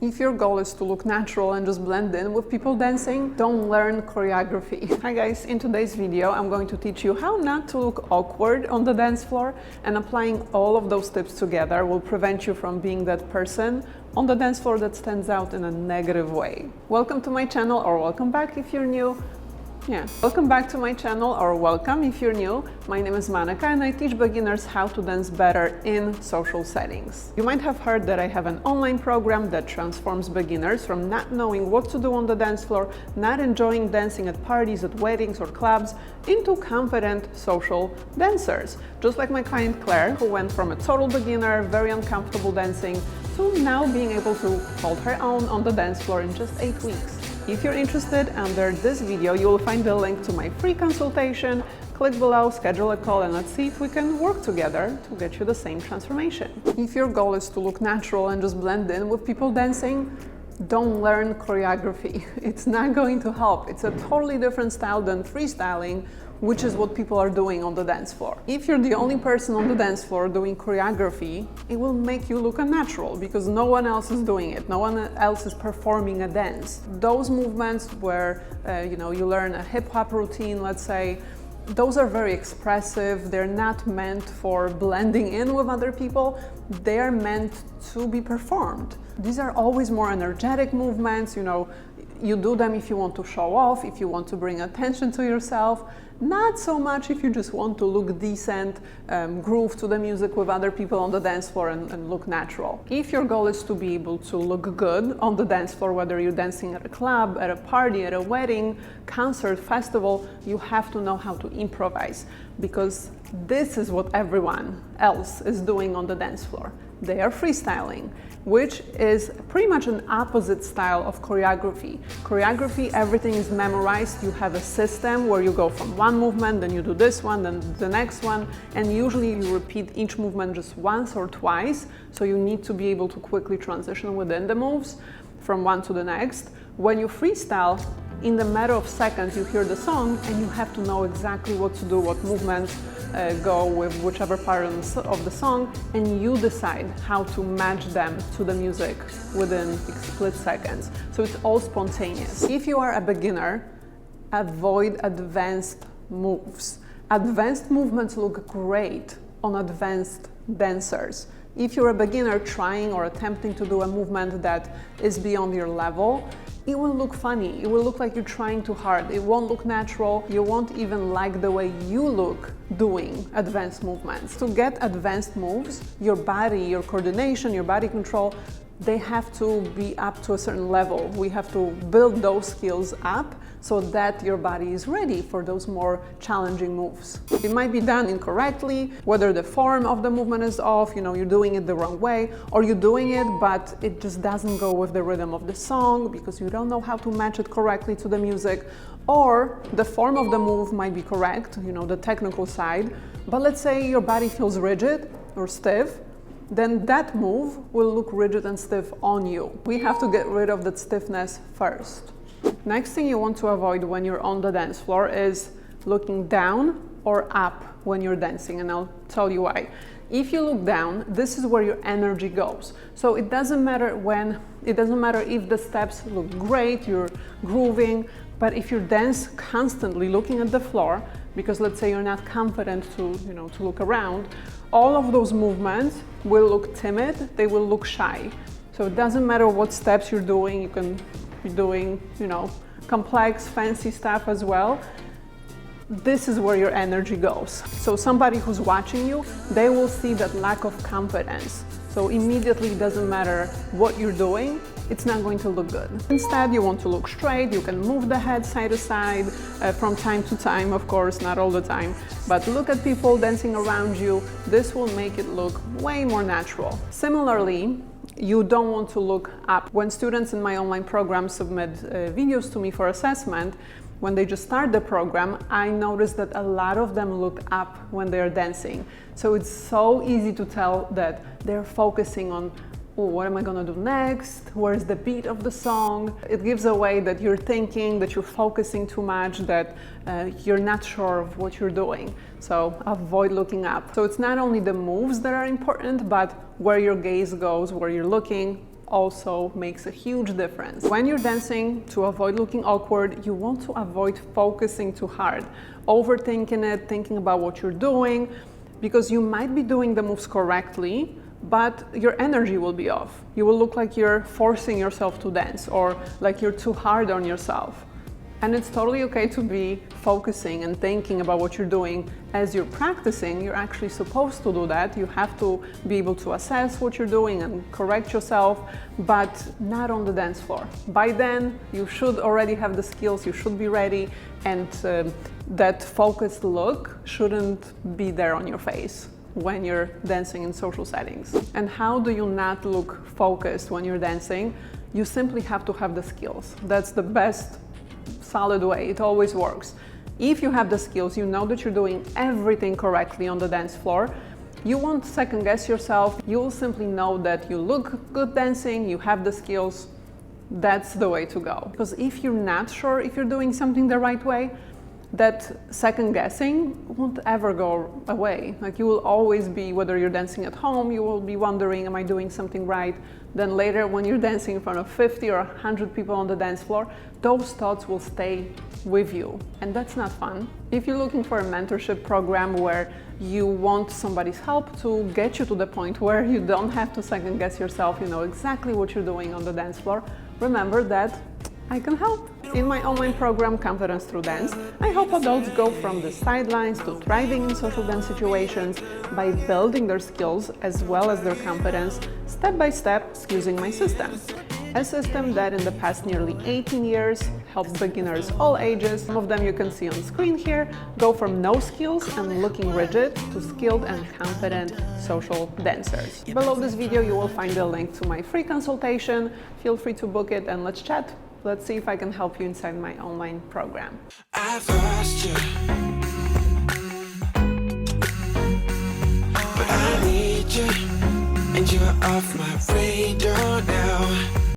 If your goal is to look natural and just blend in with people dancing, don't learn choreography. Hi guys, in today's video I'm going to teach you how not to look awkward on the dance floor, and applying all of those tips together will prevent you from being that person on the dance floor that stands out in a negative way. Welcome to my channel, or welcome back if you're new. Welcome back to my channel, or welcome if you're new. My name is Monica and I teach beginners how to dance better in social settings. You might have heard that I have an online program that transforms beginners from not knowing what to do on the dance floor, not enjoying dancing at parties, at weddings or clubs, into confident social dancers. Just like my client Claire, who went from a total beginner, very uncomfortable dancing, to now being able to hold her own on the dance floor in just 8 weeks. If you're interested, under this video you will find the link to my free consultation. Click below, schedule a call, and let's see if we can work together to get you the same transformation. If your goal is to look natural and just blend in with people dancing, don't learn choreography. It's not going to help. It's a totally different style than freestyling, which is what people are doing on the dance floor. If you're the only person on the dance floor doing choreography, it will make you look unnatural because no one else is doing it. No one else is performing a dance. Those movements where you learn a hip-hop routine, let's say, those are very expressive. They're not meant for blending in with other people. They are meant to be performed. These are always more energetic movements. You do them if you want to show off, if you want to bring attention to yourself. Not so much if you just want to look decent, groove to the music with other people on the dance floor and look natural. If your goal is to be able to look good on the dance floor, whether you're dancing at a club, at a party, at a wedding, concert, festival, you have to know how to improvise, because this is what everyone else is doing on the dance floor. They are freestyling, which is pretty much an opposite style of choreography. Choreography, everything is memorized. You have a system where you go from one movement, then you do this one, then the next one, and usually you repeat each movement just once or twice, so you need to be able to quickly transition within the moves from one to the next. When you freestyle, in the matter of seconds you hear the song and you have to know exactly what to do, what movements go with whichever part of the song, and you decide how to match them to the music within split seconds. So it's all spontaneous. If you are a beginner, avoid advanced moves. Advanced movements look great on advanced dancers. If you're a beginner trying or attempting to do a movement that is beyond your level, it will look funny. It will look like you're trying too hard. It won't look natural. You won't even like the way you look doing advanced movements. To get advanced moves, your body, your coordination, your body control, they have to be up to a certain level. We have to build those skills up so that your body is ready for those more challenging moves. It might be done incorrectly, whether the form of the movement is off, you're doing it the wrong way, or you're doing it but it just doesn't go with the rhythm of the song because you don't know how to match it correctly to the music, or the form of the move might be correct, the technical side, but let's say your body feels rigid or stiff, then that move will look rigid and stiff on you. We have to get rid of that stiffness first. Next thing you want to avoid when you're on the dance floor is looking down or up when you're dancing, and I'll tell you why. If you look down, this is where your energy goes. So it doesn't matter if the steps look great, you're grooving, but if you dance constantly looking at the floor, because let's say you're not confident to look around, all of those movements will look timid, they will look shy. So it doesn't matter what steps you're doing, you can be doing, complex, fancy stuff as well. This is where your energy goes. So somebody who's watching you, they will see that lack of confidence. So immediately, it doesn't matter what you're doing, it's not going to look good. Instead, you want to look straight. You can move the head side to side from time to time, of course, not all the time, but look at people dancing around you. This will make it look way more natural. Similarly, you don't want to look up. When students in my online program submit videos to me for assessment, when they just start the program, I notice that a lot of them look up when they're dancing. So it's so easy to tell that they're focusing on, oh, what am I gonna do next? Where's the beat of the song? It gives away that you're thinking, that you're focusing too much, that you're not sure of what you're doing. So avoid looking up. So it's not only the moves that are important, but where your gaze goes, where you're looking, also makes a huge difference. When you're dancing, to avoid looking awkward, you want to avoid focusing too hard, overthinking it, thinking about what you're doing, because you might be doing the moves correctly, but your energy will be off. You will look like you're forcing yourself to dance or like you're too hard on yourself. And it's totally okay to be focusing and thinking about what you're doing as you're practicing. You're actually supposed to do that. You have to be able to assess what you're doing and correct yourself, but not on the dance floor. By then, you should already have the skills, you should be ready, and that focused look shouldn't be there on your face when you're dancing in social settings. And how do you not look focused when you're dancing? You simply have to have the skills. That's the best solid way. It always works. If you have the skills, you know that you're doing everything correctly on the dance floor, you won't second guess yourself. You'll simply know that you look good dancing, you have the skills. That's the way to go. Because if you're not sure if you're doing something the right way, that second guessing won't ever go away. Like, you will always be, whether you're dancing at home, you will be wondering, am I doing something right? Then later, when you're dancing in front of 50 or 100 people on the dance floor, those thoughts will stay with you. And that's not fun. If you're looking for a mentorship program where you want somebody's help to get you to the point where you don't have to second guess yourself, you know exactly what you're doing on the dance floor, remember that I can help. In my online program, Confidence Through Dance, I help adults go from the sidelines to thriving in social dance situations by building their skills as well as their confidence step by step using my system. A system that in the past nearly 18 years helps beginners all ages, some of them you can see on screen here, go from no skills and looking rigid to skilled and confident social dancers. Below this video you will find a link to my free consultation. Feel free to book it and let's chat. Let's see if I can help you inside my online program. I've lost you, but I need you, and you're off my radar.